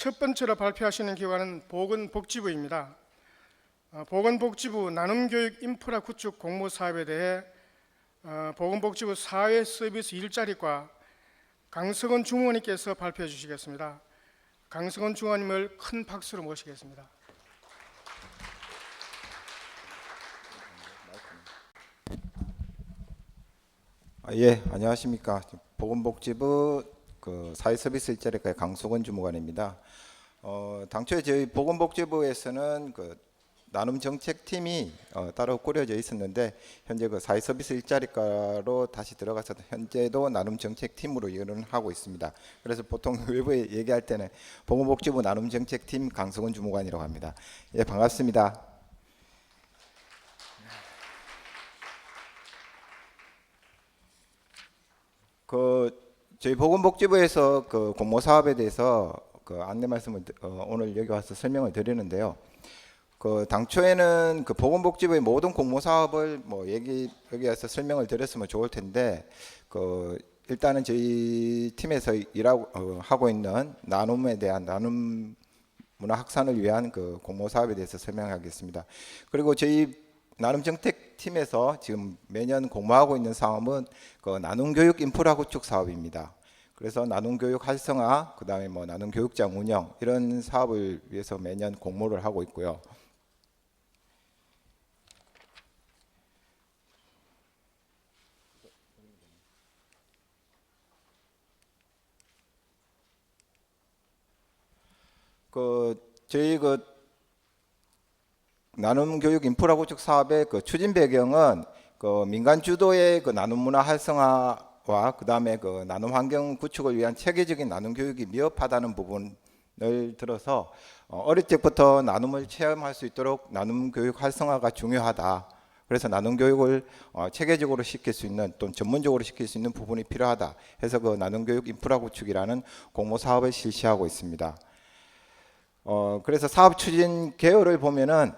첫 번째로 발표하시는 기관은 보건복지부입니다. 보건복지부 나눔교육 인프라 구축 공모 사업에 대해 보건복지부 사회서비스 일자리과 강석원 중원님께서 발표해 주시겠습니다. 강석원 중원님을 큰 박수로 모시겠습니다. 예, 안녕하십니까. 보건복지부 사회서비스 일자리과 강석원 주무관입니다. 당초에 저희 보건복지부에서는 나눔 정책팀이 따로 꾸려져 있었는데 현재 사회서비스 일자리과로 다시 들어가서 현재도 나눔 정책팀으로 일을 하고 있습니다. 그래서 보통 외부에 얘기할 때는 보건복지부 나눔 정책팀 강석원 주무관이라고 합니다. 예, 반갑습니다. 저희 보건복지부에서 공모 사업에 대해서 안내 말씀을 오늘 여기 와서 설명을 드리는데요. 당초에는 보건복지부의 모든 공모 사업을 여기 와서 설명을 드렸으면 좋을 텐데 일단은 저희 팀에서 일하고 하고 있는 나눔에 대한 나눔 문화 확산을 위한 공모 사업에 대해서 설명하겠습니다. 그리고 저희 나눔 정책팀에서 지금 매년 공모하고 있는 사업은 나눔 교육 인프라 구축 사업입니다. 그래서 나눔 교육 활성화, 그다음에 나눔 교육장 운영 이런 사업을 위해서 매년 공모를 하고 있고요. 저희 나눔 교육 인프라 구축 사업의 추진 배경은 민간 주도의 나눔 문화 활성화와 그다음에 나눔 환경 구축을 위한 체계적인 나눔 교육이 미흡하다는 부분을 들어서 어릴 적부터 나눔을 체험할 수 있도록 나눔 교육 활성화가 중요하다. 그래서 나눔 교육을 체계적으로 시킬 수 있는 또는 전문적으로 시킬 수 있는 부분이 필요하다. 해서 나눔 교육 인프라 구축이라는 공모 사업을 실시하고 있습니다. 그래서 사업 추진 계열을 보면은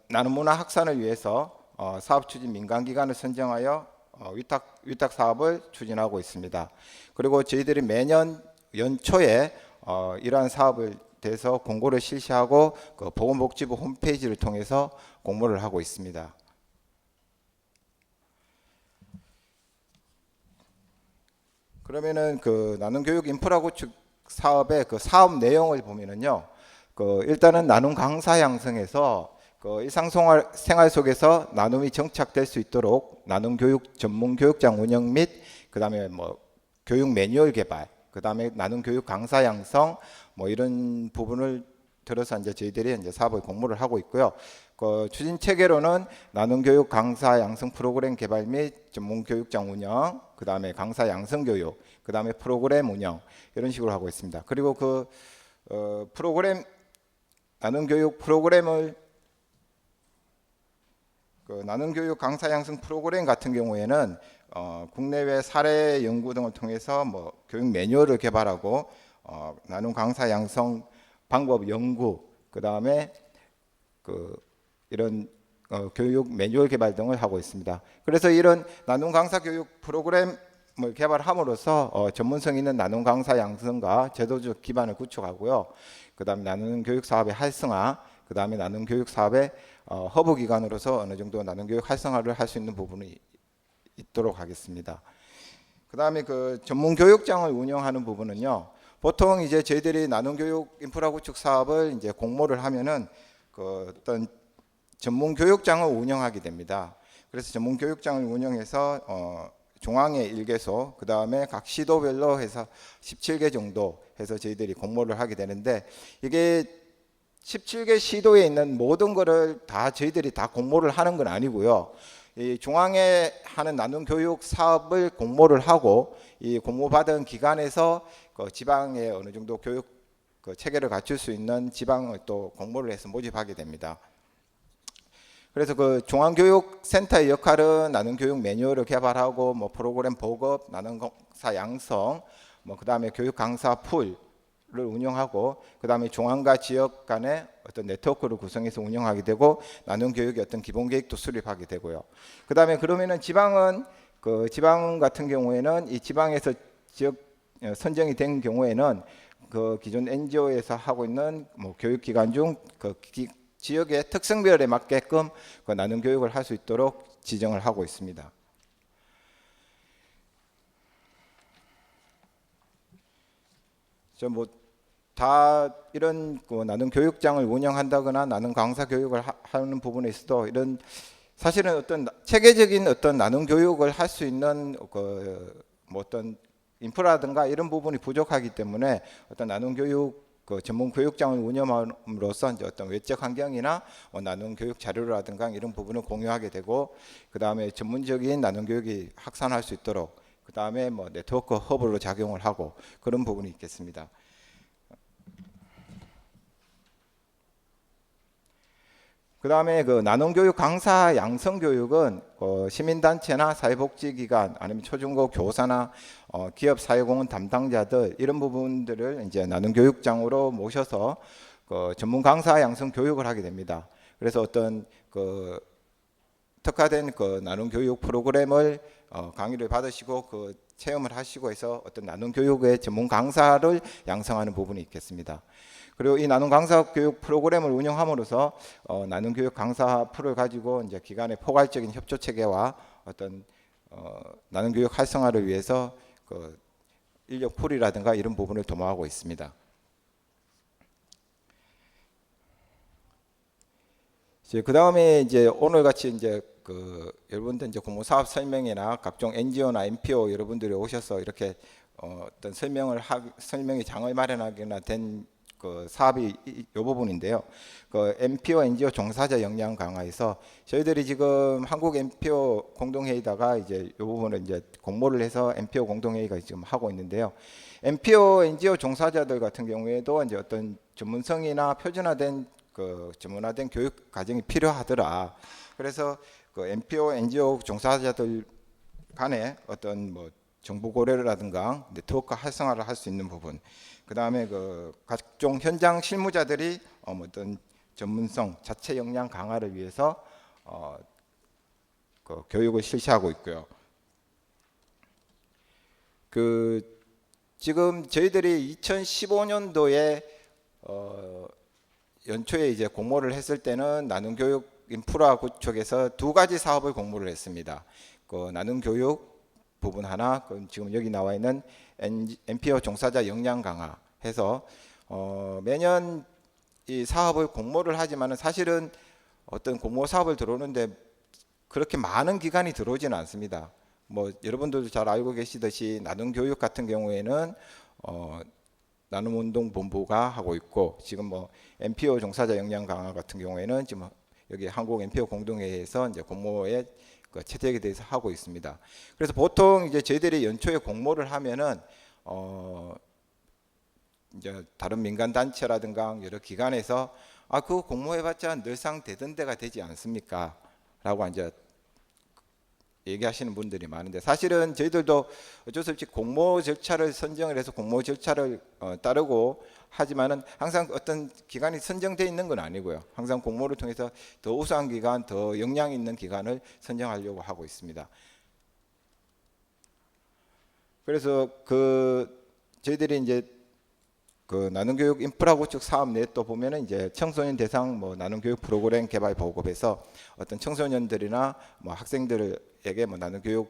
나눔 문화 확산을 위해서 사업 추진 민간 기관을 선정하여 위탁 사업을 추진하고 있습니다. 그리고 저희들이 매년 연초에 이러한 사업을 대해서 공고를 실시하고 보건복지부 홈페이지를 통해서 공모를 하고 있습니다. 그러면은 나눔 교육 인프라 구축 사업의 사업 내용을 보면은요, 일단은 나눔 강사 양성에서 일상생활 속에서 나눔이 정착될 수 있도록 나눔 교육 전문 교육장 운영 및 그다음에 교육 매뉴얼 개발, 그다음에 나눔 교육 강사 양성 이런 부분을 들어서 이제 저희들이 이제 사업을 공모를 하고 있고요. 추진 체계로는 나눔 교육 강사 양성 프로그램 개발 및 전문 교육장 운영, 그다음에 강사 양성 교육, 그다음에 프로그램 운영 이런 식으로 하고 있습니다. 그리고 프로그램 나눔 교육 프로그램을 나눔 교육 강사 양성 프로그램 같은 경우에는 국내외 사례 연구 등을 통해서 교육 매뉴얼을 개발하고 나눔 강사 양성 방법 연구, 그다음에 이런 교육 매뉴얼 개발 등을 하고 있습니다. 그래서 이런 나눔 강사 교육 프로그램을 개발함으로써 전문성 있는 나눔 강사 양성과 제도적 기반을 구축하고요. 그다음에 나눔 교육 사업의 활성화, 그다음에 나눔 교육 사업의 허브 기관으로서 어느 정도 나눔 교육 활성화를 할 수 있는 부분이 있도록 하겠습니다. 그다음에 전문 교육장을 운영하는 부분은요. 보통 이제 저희들이 나눔 교육 인프라 구축 사업을 이제 공모를 하면은 어떤 전문 교육장을 운영하게 됩니다. 그래서 전문 교육장을 운영해서 중앙에 1개소, 그 다음에 각 시도별로 해서 17개 정도 해서 저희들이 공모를 하게 되는데, 이게 17개 시도에 있는 모든 거를 다 저희들이 다 공모를 하는 건 아니고요. 이 중앙에 하는 나눔 교육 사업을 공모를 하고 이 공모받은 기관에서 지방에 어느 정도 교육 체계를 갖출 수 있는 지방을 또 공모를 해서 모집하게 됩니다. 그래서 중앙교육센터의 역할은 나눔 교육 매뉴얼을 개발하고 프로그램 보급, 나눔 강사 양성, 그다음에 교육 강사 풀을 운영하고, 그다음에 중앙과 지역 간의 어떤 네트워크를 구성해서 운영하게 되고, 나눔 교육의 어떤 기본 계획도 수립하게 되고요. 그다음에 그러면은 지방은 지방 같은 경우에는 이 지방에서 지역 선정이 된 경우에는 그 기존 NGO에서 하고 있는 뭐 교육기관 중 그 지역의 특성별에 맞게끔 그 나눔 교육을 할 수 있도록 지정을 하고 있습니다. 다 이런 그 나눔 교육장을 운영한다거나 나눔 강사 교육을 하는 부분에 있어도 이런 사실은 어떤 체계적인 어떤 나눔 교육을 할 수 있는 그 뭐 어떤 인프라든가 이런 부분이 부족하기 때문에 어떤 나눔 교육 그 전문 교육장을 운영함으로써 이제 어떤 외적 환경이나 나눔 교육 자료라든가 이런 부분을 공유하게 되고, 그 다음에 전문적인 나눔 교육이 확산할 수 있도록, 그 다음에 뭐 네트워크 허브로 작용을 하고 그런 부분이 있겠습니다. 그 다음에 그 나눔교육 강사 양성교육은 시민단체나 사회복지기관 아니면 초중고 교사나 기업 사회공헌 담당자들 이런 부분들을 이제 나눔교육장으로 모셔서 그 전문 강사 양성 교육을 하게 됩니다. 그래서 어떤 그 특화된 그 나눔교육 프로그램을 강의를 받으시고 그 체험을 하시고 해서 어떤 나눔교육의 전문 강사를 양성하는 부분이 있겠습니다. 그리고 이 나눔 강사 교육 프로그램을 운영함으로써 나눔 교육 강사 풀을 가지고 이제 기관의 포괄적인 협조 체계와 어떤 나눔 교육 활성화를 위해서 그 인력 풀이라든가 이런 부분을 도모하고 있습니다. 그 다음에 이제 오늘 같이 이제 그 여러분들 이제 공모 사업 설명이나 각종 NGO나 NPO 여러분들이 오셔서 이렇게 어떤 설명의 장을 마련하거나 된 그 사업이 이 부분인데요. 그 NPO, NGO 종사자 역량 강화에서 저희들이 지금 한국 NPO 공동회의다가 이제 이 부분을 이제 공모를 해서 NPO 공동회의가 지금 하고 있는데요. NPO, NGO 종사자들 같은 경우에도 이제 어떤 전문성이나 표준화된 그 전문화된 교육 과정이 필요하더라. 그래서 그 NPO, NGO 종사자들 간에 어떤 뭐 정보 고려라든가 네트워크 활성화를 할 수 있는 부분, 그 다음에 그 각종 현장 실무자들이 어떤 전문성, 자체 역량 강화를 위해서 그 교육을 실시하고 있고요. 그 지금 저희들이 2015년도에 연초에 이제 공모를 했을 때는 나눔 교육 인프라 구축에서 두 가지 사업을 공모를 했습니다. 그 나눔 교육 부분 하나, 지금 여기 나와 있는 NPO 종사자 역량 강화 해서 매년 이 사업을 공모를 하지만은 사실은 어떤 공모 사업을 들어오는데 그렇게 많은 기관이 들어오지는 않습니다. 뭐 여러분들도 잘 알고 계시듯이 나눔 교육 같은 경우에는 나눔 운동 본부가 하고 있고, 지금 뭐 NPO 종사자 역량 강화 같은 경우에는 지금 여기 한국 NPO 공동회의에서 이제 공모에 그 채택에 대해서 하고 있습니다. 그래서 보통 이제 저희들이 연초에 공모를 하면은 이제 다른 민간 단체라든가 여러 기관에서 그거 공모해봤자 늘상 되던 데가 되지 않습니까? 라고 이제 얘기하시는 분들이 많은데, 사실은 저희들도 어쩔 수 없이 공모 절차를 선정을 해서 공모 절차를 따르고 하지만은 항상 어떤 기관이 선정되어 있는 건 아니고요. 항상 공모를 통해서 더 우수한 기관, 더 역량 있는 기관을 선정하려고 하고 있습니다. 그래서 그 저희들이 이제 그 나눔교육 인프라 구축 사업 내에 또 보면은 이제 청소년 대상 뭐 나눔교육 프로그램 개발 보급에서 어떤 청소년들이나 뭐 학생들에게 뭐 나눔교육을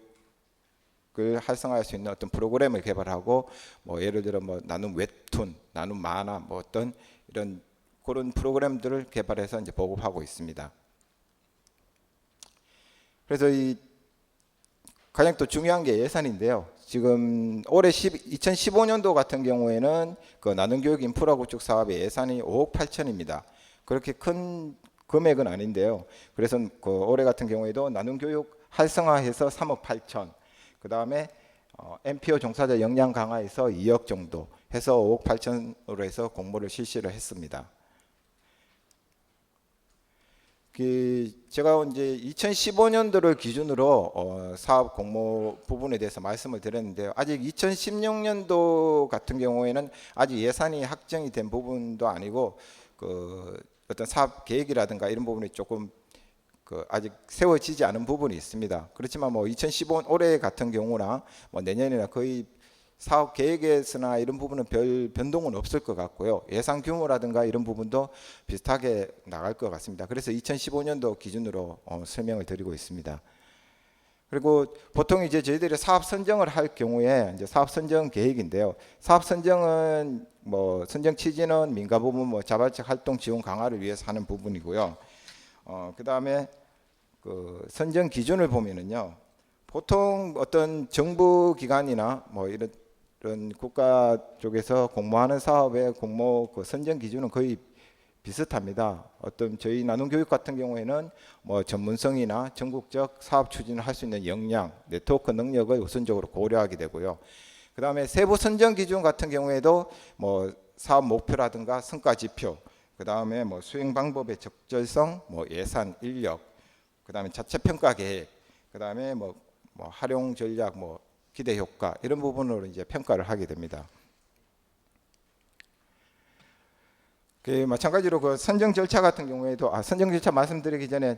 활성화할 수 있는 어떤 프로그램을 개발하고, 뭐 예를 들어 뭐 나눔 웹툰, 나눔 만화, 뭐 어떤 이런 그런 프로그램들을 개발해서 이제 보급하고 있습니다. 그래서 이 가장 또 중요한 게 예산인데요. 지금 올해 2015년도 같은 경우에는 그 나눔교육 인프라 구축 사업의 예산이 5억 8천입니다. 그렇게 큰 금액은 아닌데요. 그래서 그 올해 같은 경우에도 나눔교육 활성화해서 3억 8천, 그 다음에 NPO 종사자 역량 강화해서 2억 정도 해서 5억 8천으로 해서 공모를 실시를 했습니다. 제가 이제 2015년도를 기준으로 사업 공모 부분에 대해서 말씀을 드렸는데요. 아직 2016년도 같은 경우에는 아직 예산이 확정이 된 부분도 아니고 그 어떤 사업 계획이라든가 이런 부분이 조금 그 아직 세워지지 않은 부분이 있습니다. 그렇지만 뭐 2015 올해 같은 경우나 뭐 내년이나 거의 사업 계획에서나 이런 부분은 별 변동은 없을 것 같고요. 예산 규모라든가 이런 부분도 비슷하게 나갈 것 같습니다. 그래서 2015년도 기준으로 설명을 드리고 있습니다. 그리고 보통 이제 저희들이 사업 선정을 할 경우에 이제 사업 선정 계획인데요. 사업 선정은 뭐 선정 취지는 민간 부문 뭐 자발적 활동 지원 강화를 위해서 하는 부분이고요. 그다음에 그 선정 기준을 보면은요. 보통 어떤 정부 기관이나 뭐 이런 국가 쪽에서 공모하는 사업의 공모 그 선정 기준은 거의 비슷합니다. 어떤 저희 나눔교육 같은 경우에는 뭐 전문성이나 전국적 사업 추진을 할 수 있는 역량, 네트워크 능력을 우선적으로 고려하게 되고요. 그다음에 세부 선정 기준 같은 경우에도 뭐 사업 목표라든가 성과 지표, 그다음에 뭐 수행 방법의 적절성, 뭐 예산, 인력, 그다음에 자체 평가 계획, 그다음에 뭐 활용 전략, 뭐 기대 효과 이런 부분으로 이제 평가를 하게 됩니다. 그 마찬가지로 그 선정 절차 같은 경우에도 선정 절차 말씀드리기 전에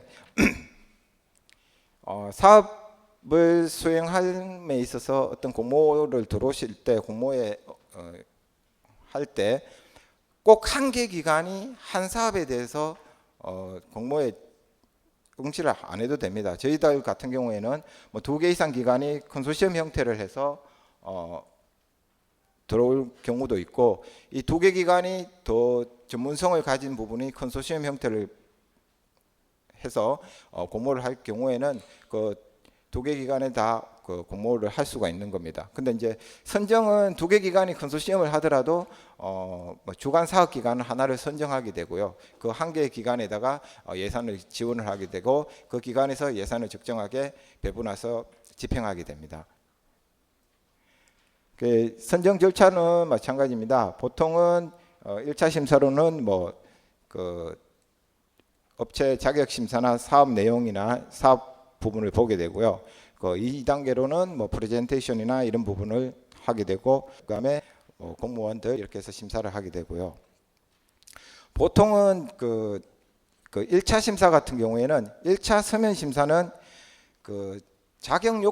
사업을 수행함에 있어서 어떤 공모를 들어오실 때 공모에 할 때 꼭 한 개 기관이 한 사업에 대해서 공모에 응시를 안 해도 됩니다. 저희들 같은 경우에는 뭐 2개 이상 기관이 컨소시엄 형태를 해서 들어올 경우도 있고, 이 2개 기관이 더 전문성을 가진 부분이 컨소시엄 형태를 해서 공모를 할 경우에는 그 2개 기관에 다 그 공모를 할 수가 있는 겁니다. 근데 이제 선정은 2개 기관이 컨소시엄을 하더라도 뭐 주관 사업 기관은 하나를 선정하게 되고요. 그 한 개의 기관에다가 예산을 지원을 하게 되고 그 기관에서 예산을 적정하게 배분해서 집행하게 됩니다. 그 선정 절차는 마찬가지입니다. 보통은 1차 심사로는 뭐 그 업체 자격 심사나 사업 내용이나 사업 부분을 보게 되고요. 그 2단계로는 뭐 프레젠테이션이나 이런 부분을 하게 되고, 그다음에 공무원들 이렇게 해서 심사를 하게 되고요. 보통은 그 1차 심사 같은 경우에는 1차 서면 심사는 그 자격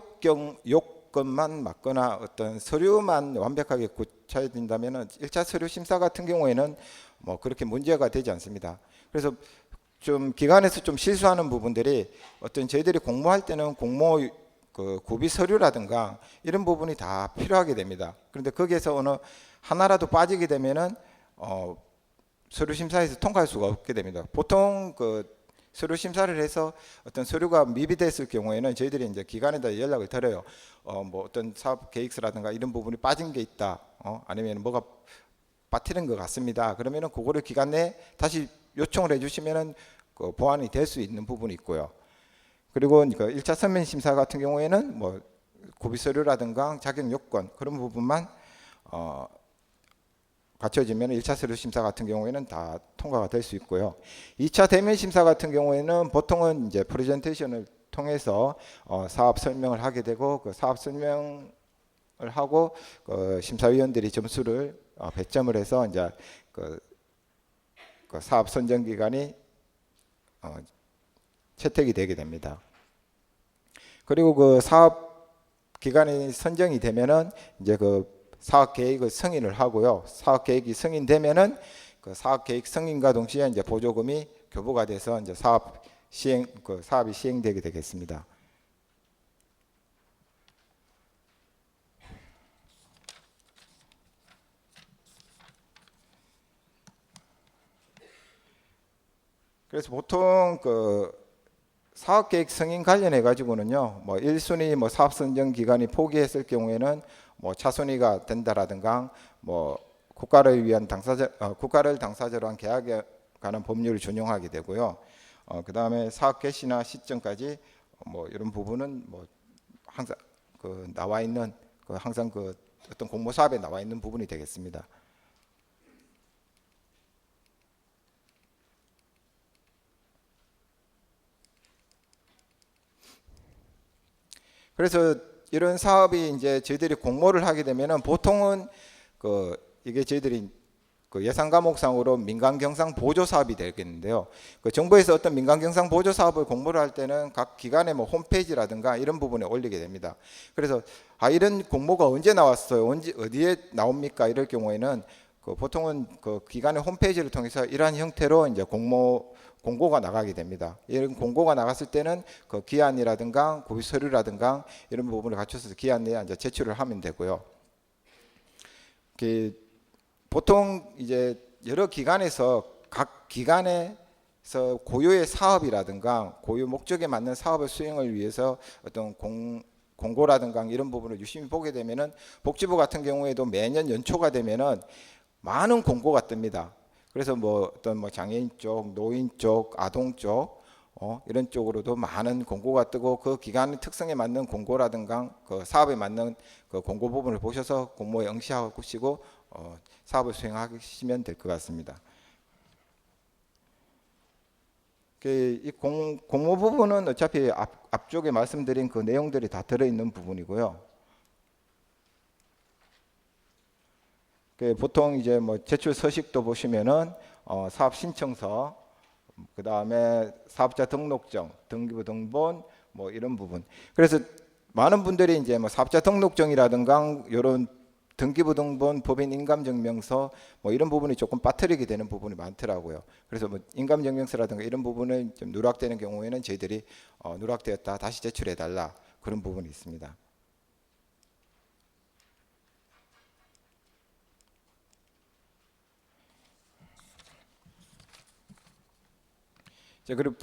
요건만 맞거나 어떤 서류만 완벽하게 고쳐진다면은 1차 서류 심사 같은 경우에는 뭐 그렇게 문제가 되지 않습니다. 그래서 좀 기관에서 좀 실수하는 부분들이 어떤 저희들이 공모할 때는 공모 그 구비 서류라든가 이런 부분이 다 필요하게 됩니다. 그런데 거기에서 어느 하나라도 빠지게 되면은 서류 심사에서 통과할 수가 없게 됩니다. 보통 그 서류 심사를 해서 어떤 서류가 미비됐을 경우에는 저희들이 이제 기관에다 연락을 드려요. 뭐 어떤 사업 계획서라든가 이런 부분이 빠진 게 있다. 아니면 뭐가 빠뜨린 것 같습니다. 그러면은 그거를 기간 내에 다시 요청을 해주시면은 그 보완이 될 수 있는 부분이 있고요. 그리고 그 1차 서면 심사 같은 경우에는 뭐 구비 서류라든가 자격 요건 그런 부분만 갖춰지면 1차 서류 심사 같은 경우에는 다 통과가 될 수 있고요. 2차 대면 심사 같은 경우에는 보통은 이제 프레젠테이션을 통해서 사업 설명을 하게 되고 그 사업 설명을 하고 그 심사위원들이 점수를 배점을 해서 이제 그 사업 선정 기관이 채택이 되게 됩니다. 그리고 그 사업 기관이 선정이 되면은 이제 그 사업 계획을 승인을 하고요. 사업 계획이 승인되면은 그 사업 계획 승인과 동시에 이제 보조금이 교부가 돼서 이제 사업이 시행되게 되겠습니다. 그래서 보통 그 사업계획 승인 관련해 가지고는요, 뭐 1순위 뭐 사업 선정 기관이 포기했을 경우에는 뭐 차순위가 된다라든가 뭐 국가를 당사자로 한 계약에 관한 법률을 준용하게 되고요. 그다음에 사업 개시나 시점까지 뭐 이런 부분은 뭐 항상 그 나와 있는 그 항상 그 어떤 공모 사업에 나와 있는 부분이 되겠습니다. 그래서 이런 사업이 이제 저희들이 공모를 하게 되면은 보통은 그 이게 저희들이 그 예산 과목상으로 민간 경상 보조 사업이 되겠는데요. 그 정부에서 어떤 민간 경상 보조 사업을 공모를 할 때는 각 기관의 뭐 홈페이지라든가 이런 부분에 올리게 됩니다. 그래서 이런 공모가 언제 나왔어요? 언제 어디에 나옵니까? 이럴 경우에는 그 보통은 그 기관의 홈페이지를 통해서 이러한 형태로 이제 공고가 나가게 됩니다. 이런 공고가 나갔을 때는 그 기한이라든가 고비 서류라든가 이런 부분을 갖춰서 기한에 이제 제출을 하면 되고요. 보통 이제 여러 기관에서 각 기관에서 고유의 사업이라든가 고유 목적에 맞는 사업의 수행을 위해서 어떤 공고라든가 이런 부분을 유심히 보게 되면은 복지부 같은 경우에도 매년 연초가 되면은 많은 공고가 뜹니다. 그래서 뭐 어떤 뭐 장애인 쪽, 노인 쪽, 아동 쪽 이런 쪽으로도 많은 공고가 뜨고 그 기관의 특성에 맞는 공고라든가 그 사업에 맞는 그 공고 부분을 보셔서 공모에 응시하시고 사업을 수행하시면 될 것 같습니다. 이 공모 부분은 어차피 앞쪽에 말씀드린 그 내용들이 다 들어있는 부분이고요. 보통 이제 뭐 제출 서식도 보시면은 사업 신청서, 그 다음에 사업자 등록증, 등기부 등본 뭐 이런 부분. 그래서 많은 분들이 이제 뭐 사업자 등록증이라든가 이런 등기부 등본, 법인 인감증명서 뭐 이런 부분이 조금 빠뜨리게 되는 부분이 많더라고요. 그래서 뭐 인감증명서라든가 이런 부분은 좀 누락되는 경우에는 저희들이 누락되었다 다시 제출해 달라 그런 부분이 있습니다. 그리고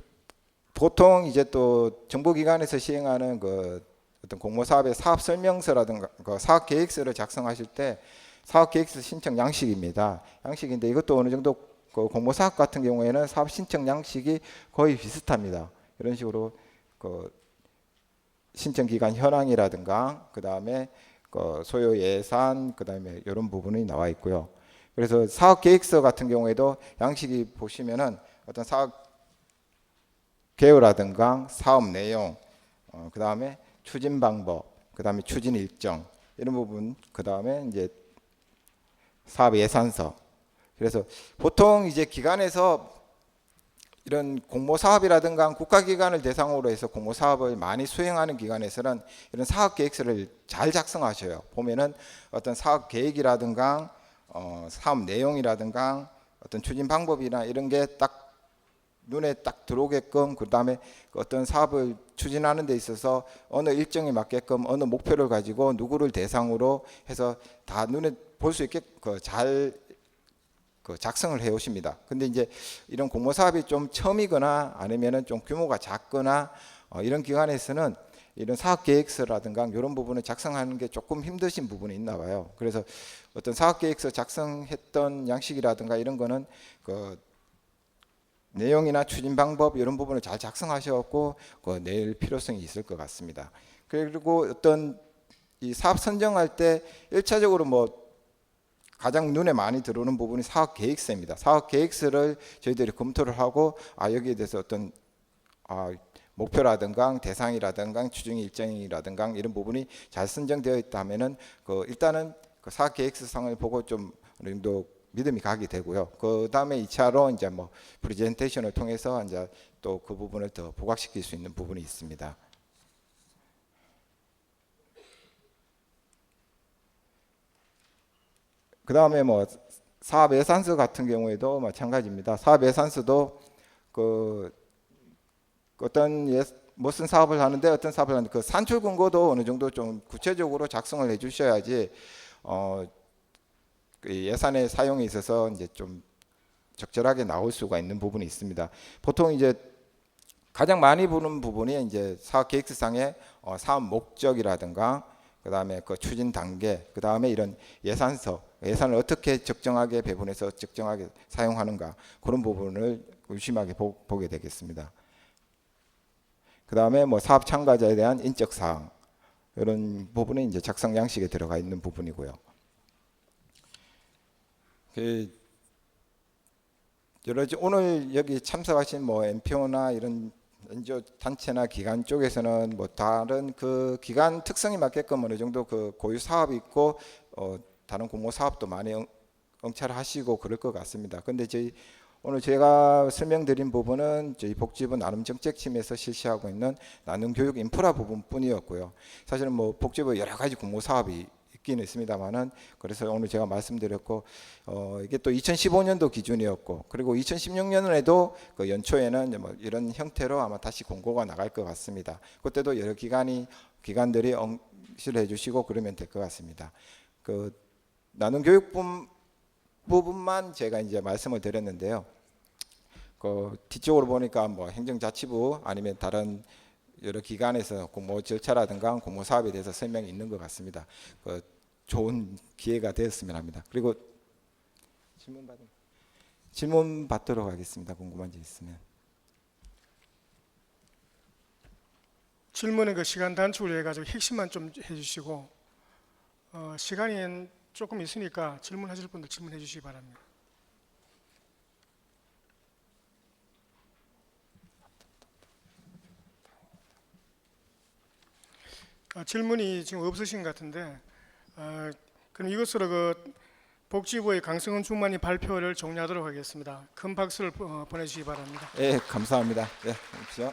보통 이제 또 정부기관에서 시행하는 그 어떤 공모 사업의 사업 설명서라든가 그 사업 계획서를 작성하실 때 사업 계획서 신청 양식입니다. 양식인데 이것도 어느 정도 그 공모 사업 같은 경우에는 사업 신청 양식이 거의 비슷합니다. 이런 식으로 그 신청 기간 현황이라든가 그 다음에 그 소요 예산 그 다음에 이런 부분이 나와 있고요. 그래서 사업 계획서 같은 경우에도 양식이 보시면은 어떤 사업 개요라든가 사업 내용, 그 다음에 추진 방법, 그 다음에 추진 일정 이런 부분, 그 다음에 이제 사업 예산서. 그래서 보통 이제 기관에서 이런 공모 사업이라든가 국가기관을 대상으로 해서 공모 사업을 많이 수행하는 기관에서는 이런 사업 계획서를 잘 작성하셔요. 보면은 어떤 사업 계획이라든가 사업 내용이라든가 어떤 추진 방법이나 이런 게딱 눈에 딱 들어오게끔 그 다음에 어떤 사업을 추진하는 데 있어서 어느 일정에 맞게끔 어느 목표를 가지고 누구를 대상으로 해서 다 눈에 볼 수 있게 잘 작성을 해 오십니다. 근데 이제 이런 공모 사업이 좀 처음이거나 아니면은 좀 규모가 작거나 이런 기관에서는 이런 사업 계획서라든가 이런 부분을 작성하는 게 조금 힘드신 부분이 있나 봐요. 그래서 어떤 사업 계획서 작성했던 양식이라든가 이런 거는 그 내용이나 추진 방법 이런 부분을 잘 작성하셔갖고 낼 필요성이 있을 것 같습니다. 그리고 어떤 이 사업 선정할 때 1차적으로 뭐 가장 눈에 많이 들어오는 부분이 사업 계획서입니다. 사업 계획서를 저희들이 검토를 하고 여기에 대해서 어떤 목표라든가 대상이라든가 추진 일정이라든가 이런 부분이 잘 선정되어 있다면은 일단은 그 사업 계획서상을 보고 좀 어느 정도 믿음이 가게 되고요. 그 다음에 2차로 이제 뭐 프레젠테이션을 통해서 이제 또 그 부분을 더 부각시킬 수 있는 부분이 있습니다. 그 다음에 뭐 사업 예산서 같은 경우에도 마찬가지입니다. 사업 예산서도 그 어떤 무슨 사업을 하는데 어떤 사업을 하는데 그 산출 근거도 어느 정도 좀 구체적으로 작성을 해주셔야지 예산의 사용에 있어서 이제 좀 적절하게 나올 수가 있는 부분이 있습니다. 보통 이제 가장 많이 보는 부분이 이제 사업 계획서상의 사업 목적이라든가 그 다음에 그 추진 단계, 그 다음에 이런 예산서, 예산을 어떻게 적정하게 배분해서 적정하게 사용하는가 그런 부분을 유심하게 보게 되겠습니다. 그 다음에 뭐 사업 참가자에 대한 인적 사항 이런 부분이 이제 작성 양식에 들어가 있는 부분이고요. 오늘 여기 참석하신 뭐 NPO나 이런 NGO 단체나 기관 쪽에서는 뭐 다른 그 기관 특성에 맞게끔 어느 정도 그 고유 사업이 있고 다른 공모 사업도 많이 응찰하시고 그럴 것 같습니다. 근데 오늘 제가 설명드린 부분은 저희 복지부 나눔 정책팀에서 실시하고 있는 나눔 교육 인프라 부분뿐이었고요. 사실은 뭐 복지부 여러 가지 공모 사업이 있긴 있습니다만은, 그래서 오늘 제가 말씀드렸고 이게 또 2015년도 기준이었고, 그리고 2016년에도 그 연초에는 이제 뭐 이런 형태로 아마 다시 공고가 나갈 것 같습니다. 그때도 여러 기관들이 응시를 해주시고 그러면 될 것 같습니다. 그 나눔 교육 부분만 제가 이제 말씀을 드렸는데요. 그 뒤쪽으로 보니까 뭐 행정자치부 아니면 다른 여러 기관에서 공모 절차라든가 공모 사업에 대해서 설명이 있는 것 같습니다. 그 좋은 기회가 되었으면 합니다. 그리고 질문 받도록 하겠습니다. 궁금한 점 있으면. 질문은 그 시간 단축을 해가지고 핵심만 좀 해주시고 시간이 조금 있으니까 질문하실 분들 질문해 주시기 바랍니다. 질문이 지금 없으신 것 같은데 그럼 이것으로 그 복지부의 강성훈 주무관님 발표를 종료하도록 하겠습니다. 큰 박수를 보내주시기 바랍니다. 예, 감사합니다. 예, 보십시오.